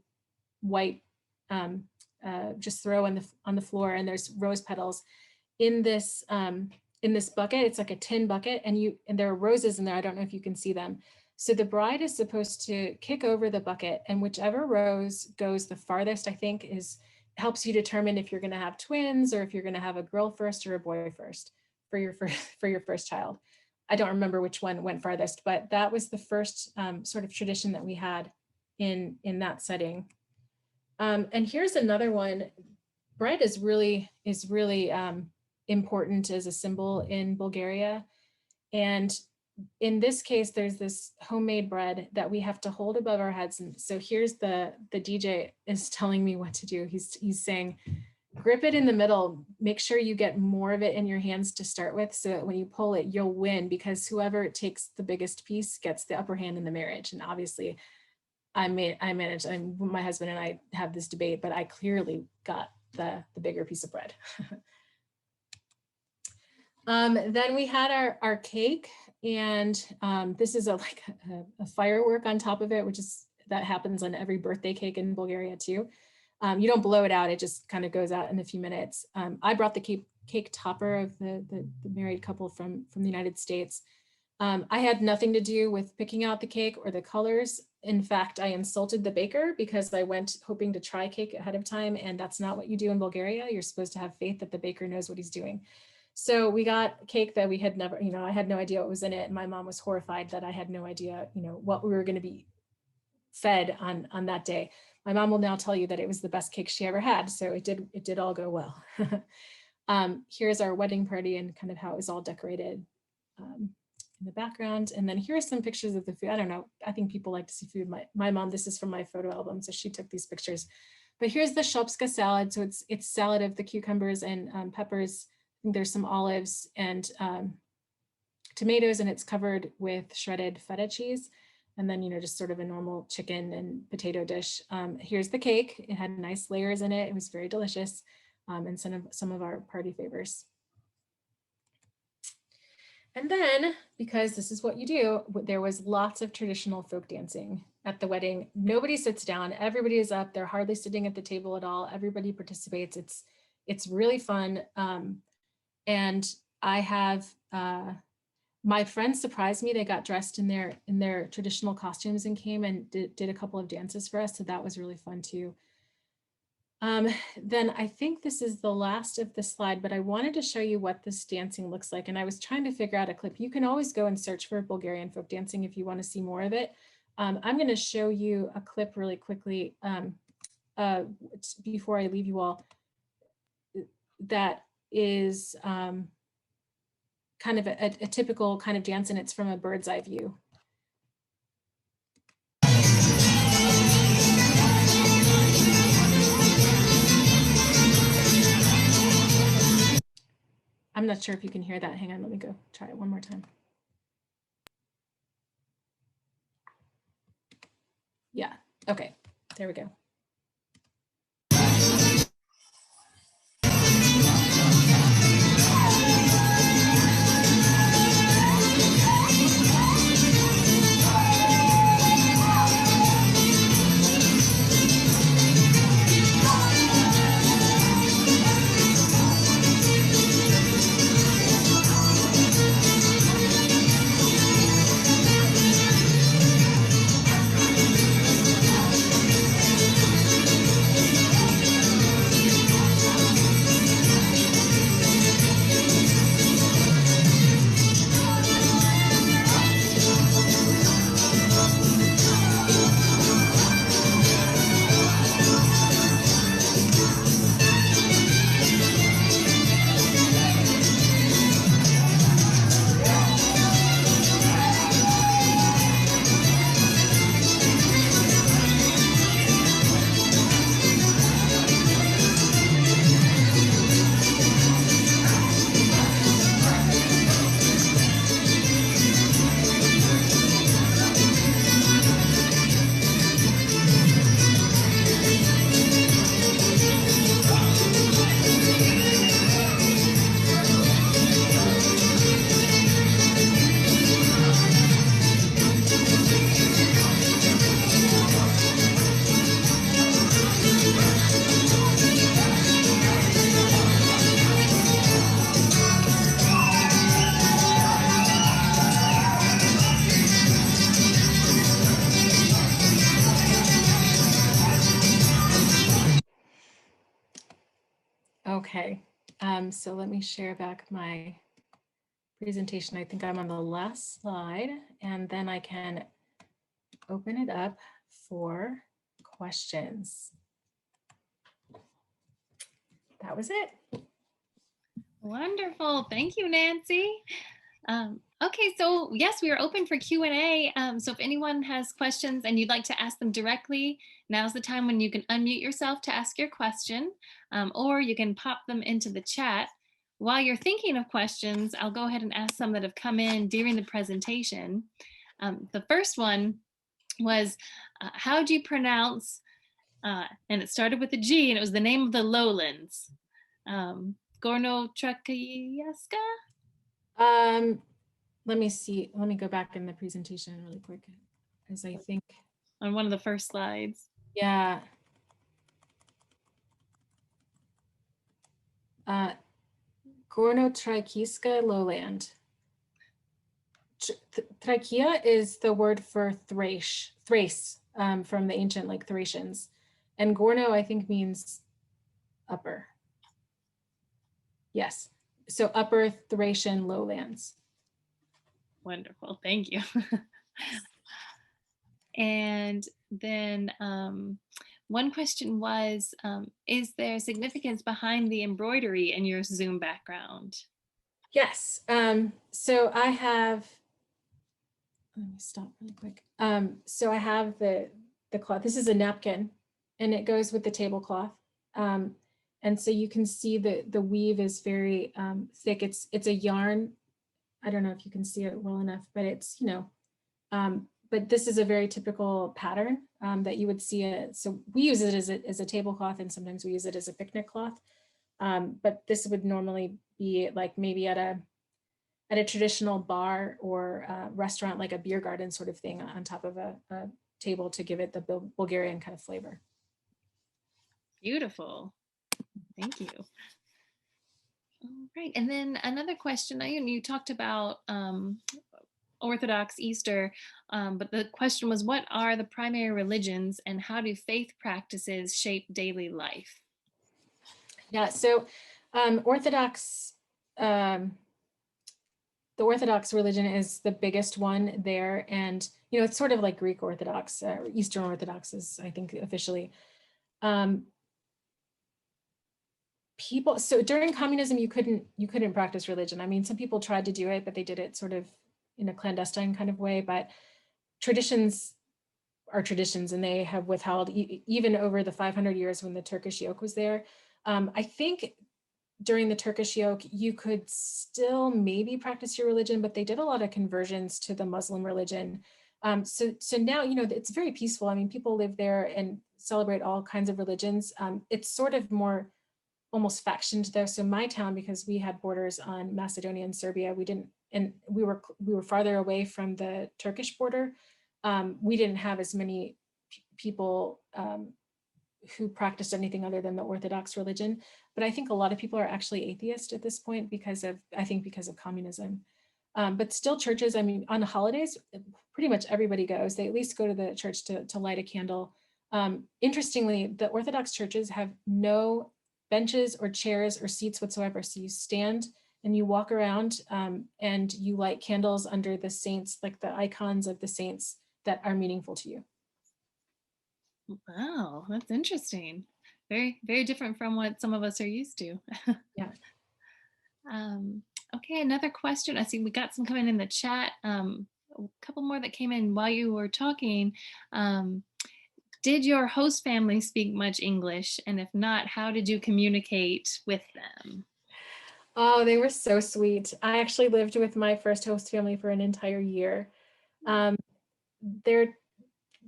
white just throw on the floor, and there's rose petals in this bucket. It's like a tin bucket, and there are roses in there. I don't know if you can see them. So the bride is supposed to kick over the bucket, and whichever rose goes the farthest, I think, helps you determine if you're going to have twins or if you're going to have a girl first or a boy first for your first child. I don't remember which one went farthest, but that was the first sort of tradition that we had in that setting. And here's another one. Bread is really important as a symbol in Bulgaria. And in this case, there's this homemade bread that we have to hold above our heads. And so here's the DJ is telling me what to do. He's saying, grip it in the middle, make sure you get more of it in your hands to start with, so that when you pull it, you'll win, because whoever takes the biggest piece gets the upper hand in the marriage. And obviously I managed, my husband and I have this debate, but I clearly got the bigger piece of bread. Then we had our cake, and this is a firework on top of it, that happens on every birthday cake in Bulgaria too. You don't blow it out, it just kind of goes out in a few minutes. I brought the cake topper of the married couple from the United States. I had nothing to do with picking out the cake or the colors. In fact, I insulted the baker because I went hoping to try cake ahead of time, and that's not what you do in Bulgaria. You're supposed to have faith that the baker knows what he's doing. So we got cake that we had never, I had no idea what was in it. And my mom was horrified that I had no idea, what we were going to be fed on that day. My mom will now tell you that it was the best cake she ever had. So it did all go well. Here's our wedding party and kind of how it was all decorated in the background. And then here are some pictures of the food. I don't know. I think people like to see food. My mom, this is from my photo album. So she took these pictures. But here's the szopska salad. So it's salad of the cucumbers and peppers. I think there's some olives and tomatoes, and it's covered with shredded feta cheese. And then, just sort of a normal chicken and potato dish. Here's the cake. It had nice layers in it. It was very delicious. And some of our party favors. And then, because this is what you do, there was lots of traditional folk dancing at the wedding. Nobody sits down. Everybody is up. They're hardly sitting at the table at all. Everybody participates. It's really fun. And I have my friends surprised me. They got dressed in their traditional costumes and came and did a couple of dances for us. So that was really fun too. Then I think this is the last of the slide, but I wanted to show you what this dancing looks like. And I was trying to figure out a clip. You can always go and search for Bulgarian folk dancing if you want to see more of it. I'm going to show you a clip really quickly before I leave you all. That is kind of a typical kind of dance, and it's from a bird's eye view. I'm not sure if you can hear that. Hang on, let me go try it one more time. Yeah, okay, there we go. Okay, so let me share back my presentation. I think I'm on the last slide, and then I can open it up for questions. That was it. Wonderful. Thank you, Nancy. Okay, so yes, we are open for Q&A. So if anyone has questions and you'd like to ask them directly, now's the time when you can unmute yourself to ask your question, or you can pop them into the chat. While you're thinking of questions, I'll go ahead and ask some that have come in during the presentation. The first one was, how do you pronounce, and it started with a G, and it was the name of the lowlands. Gorno Trakyaska? Let me see. Let me go back in the presentation really quick, as I think. On one of the first slides. Yeah. Gorno Traikiska lowland. Trachea is the word for Thrace from the ancient Thracians. And Gorno, I think, means upper. Yes. So Upper Thracian lowlands. Wonderful, thank you. And then one question was, is there significance behind the embroidery in your Zoom background? Yes. So I have, let me stop really quick. So I have the cloth. This is a napkin and it goes with the tablecloth. And so you can see the weave is very thick. It's a yarn. I don't know if you can see it well enough, but it's, but this is a very typical pattern that you would see it. So we use it as a tablecloth, and sometimes we use it as a picnic cloth. But this would normally be like maybe at a traditional bar or restaurant, like a beer garden sort of thing on top of a table to give it the Bulgarian kind of flavor. Beautiful, thank you. All right, and then another question, you talked about Orthodox Easter, but the question was, what are the primary religions and how do faith practices shape daily life? Yeah, so Orthodox, the Orthodox religion is the biggest one there. And, it's sort of like Greek Orthodox, Eastern Orthodox is, I think, officially. So during communism, you couldn't practice religion. I mean, some people tried to do it, but they did it sort of in a clandestine kind of way. But traditions are traditions, and they have withheld even over the 500 years when the Turkish yoke was there. I think during the Turkish yoke, you could still maybe practice your religion, but they did a lot of conversions to the Muslim religion. So now, it's very peaceful. I mean, people live there and celebrate all kinds of religions. It's sort of more almost factioned though. So my town, because we had borders on Macedonia and Serbia, we were farther away from the Turkish border. We didn't have as many people who practiced anything other than the Orthodox religion. But I think a lot of people are actually atheist at this point because of communism. But still churches, I mean, on the holidays, pretty much everybody goes. They at least go to the church to light a candle. Interestingly, the Orthodox churches have no benches or chairs or seats whatsoever. So you stand and you walk around and you light candles under the saints, like the icons of the saints that are meaningful to you. Wow, that's interesting. Very, very different from what some of us are used to. Yeah. Okay, another question. I see we got some coming in the chat. A couple more that came in while you were talking. Did your host family speak much English? And if not, how did you communicate with them? Oh, they were so sweet. I actually lived with my first host family for an entire year.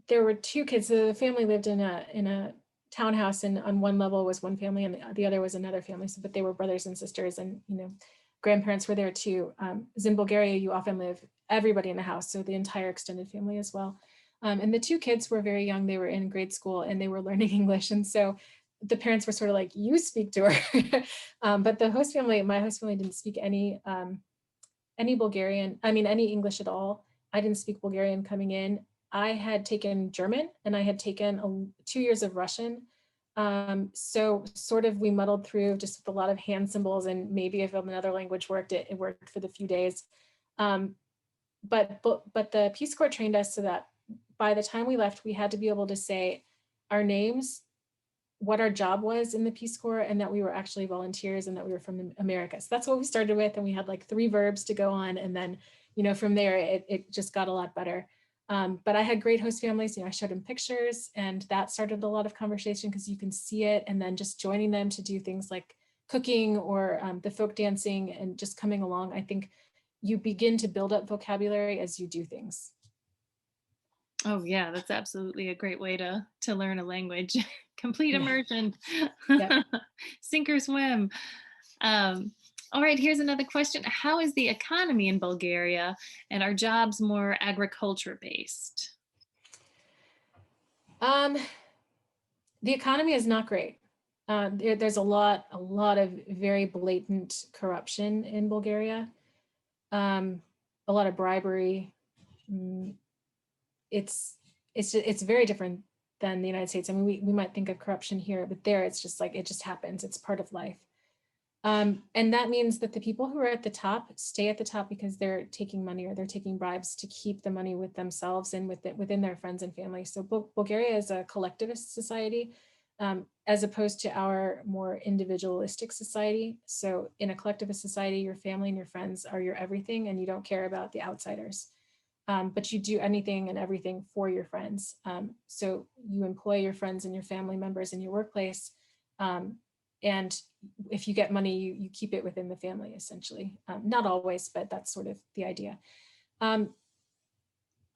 There were two kids. The family lived in a townhouse, and on one level was one family and the other was another family. So, but they were brothers and sisters, and grandparents were there too. As in Bulgaria, you often live everybody in the house, so the entire extended family as well. And the two kids were very young. They were in grade school and they were learning English, and so the parents were sort of like, "You speak to her," but my host family didn't speak any Bulgarian. I mean, any English at all. I didn't speak Bulgarian coming in. I had taken German and I had taken 2 years of Russian. So sort of we muddled through just with a lot of hand symbols, and maybe if another language worked, it worked for the few days. But the Peace Corps trained us so that by the time we left, we had to be able to say our names, what our job was in the Peace Corps, and that we were actually volunteers and that we were from America. So that's what we started with. And we had like 3 verbs to go on. And then, from there, it just got a lot better. But I had great host families. I showed them pictures, and that started a lot of conversation because you can see it. And then just joining them to do things like cooking or the folk dancing and just coming along. I think you begin to build up vocabulary as you do things. Oh yeah, that's absolutely a great way to learn a language. Complete Yeah. immersion. Yep. Sink or swim. All right, here's another question. How is the economy in Bulgaria, and are jobs more agriculture based? The economy is not great. There's a lot of very blatant corruption in Bulgaria. A lot of bribery. It's very different than the United States. I mean, we might think of corruption here, but there it's just like it just happens. It's part of life. And that means that the people who are at the top stay at the top because they're taking money or they're taking bribes to keep the money with themselves and within their friends and family. So Bulgaria is a collectivist society, as opposed to our more individualistic society. So in a collectivist society, your family and your friends are your everything, and you don't care about the outsiders. But you do anything and everything for your friends. So you employ your friends and your family members in your workplace. And if you get money, you keep it within the family, essentially. Not always, but that's sort of the idea.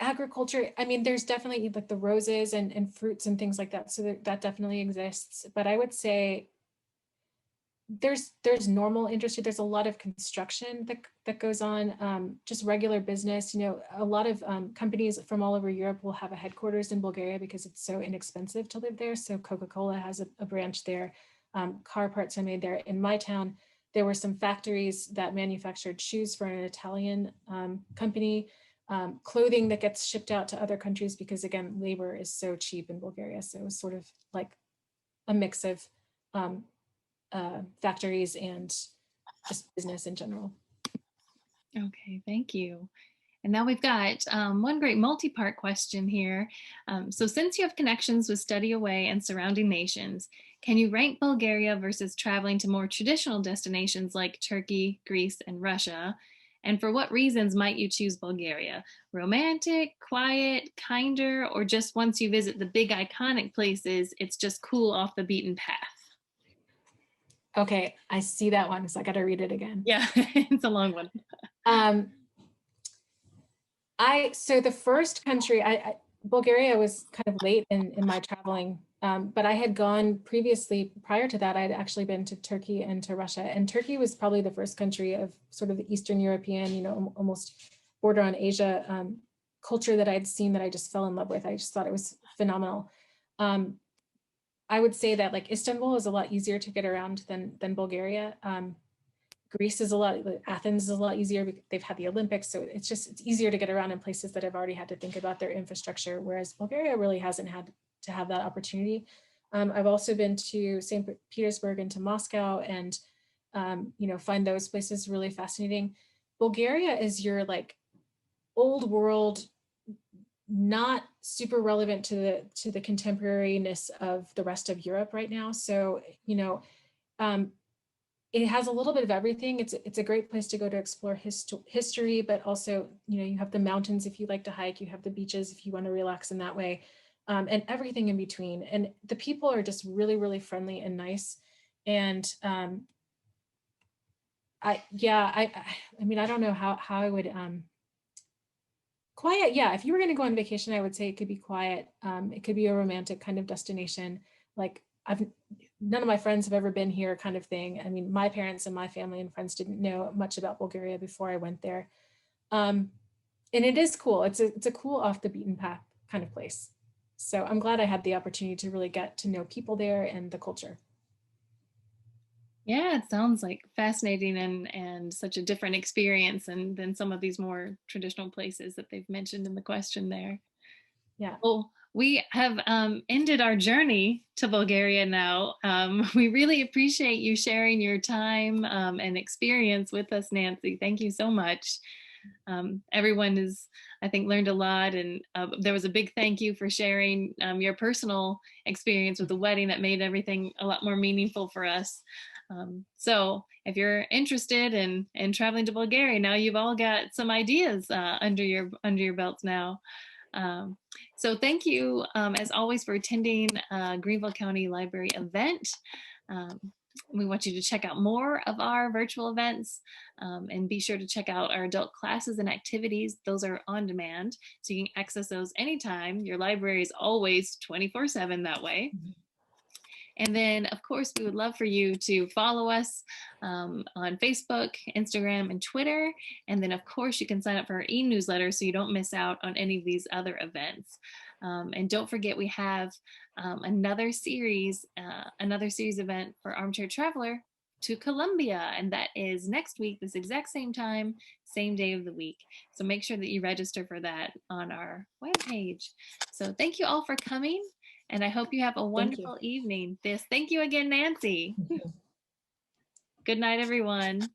Agriculture, I mean, there's definitely like the roses and fruits and things like that. So that definitely exists. But I would say there's normal industry. There's a lot of construction that goes on, just regular business. You know, a lot of companies from all over Europe will have a headquarters in Bulgaria because it's so inexpensive to live there. So Coca-Cola has a branch there. Car parts are made there. In my town, there were some factories that manufactured shoes for an Italian company, clothing that gets shipped out to other countries because, again, labor is so cheap in Bulgaria. So it was sort of like a mix of factories and just business in general. Okay, thank you. And now we've got one great multi-part question here. So since you have connections with Study Away and surrounding nations, can you rank Bulgaria versus traveling to more traditional destinations like Turkey, Greece, and Russia? And for what reasons might you choose Bulgaria? Romantic, quiet, kinder, or just once you visit the big iconic places, it's just cool off the beaten path? Okay, I see that one, so I got to read it again. Yeah, it's a long one. So the first country, Bulgaria was kind of late in my traveling, but I had gone previously, prior to that, I'd actually been to Turkey and to Russia. And Turkey was probably the first country of sort of the Eastern European, you know, almost border on Asia culture that I'd seen that I just fell in love with. I just thought it was phenomenal. I would say that like Istanbul is a lot easier to get around than Bulgaria. Greece is Athens is a lot easier because they've had the Olympics. So it's easier to get around in places that have already had to think about their infrastructure, whereas Bulgaria really hasn't had to have that opportunity. I've also been to St. Petersburg and to Moscow and, you know, find those places really fascinating. Bulgaria is your like old world, not super relevant to the contemporariness of the rest of Europe right now. So, you know, it has a little bit of everything. It's a great place to go to explore history, but also, you know, you have the mountains if you like to hike, you have the beaches if you want to relax in that way, and everything in between. And the people are just really, really friendly and nice. And I mean, I don't know how I would quiet. Yeah, if you were going to go on vacation, I would say it could be quiet. It could be a romantic kind of destination. Like none of my friends have ever been here kind of thing. I mean, my parents and my family and friends didn't know much about Bulgaria before I went there. And it is cool. It's a cool off the beaten path kind of place. So I'm glad I had the opportunity to really get to know people there and the culture. Yeah, it sounds like fascinating and such a different experience than some of these more traditional places that they've mentioned in the question there. Yeah. Well, we have ended our journey to Bulgaria now. We really appreciate you sharing your time and experience with us, Nancy. Thank you so much. Everyone has, I think, learned a lot, and there was a big thank you for sharing your personal experience with the wedding that made everything a lot more meaningful for us. So if you're interested in traveling to Bulgaria, now you've all got some ideas under your belts now. So thank you, as always, for attending Greenville County Library event. We want you to check out more of our virtual events and be sure to check out our adult classes and activities. Those are on demand, so you can access those anytime. Your library is always 24/7 that way. And then, of course, we would love for you to follow us on Facebook, Instagram, and Twitter. And then, of course, you can sign up for our e-newsletter so you don't miss out on any of these other events. And don't forget, we have another series event for Armchair Traveler to Colombia. And that is next week, this exact same time, same day of the week. So make sure that you register for that on our webpage. So thank you all for coming. And I hope you have a wonderful evening. Thank you again, Nancy. Good night, everyone.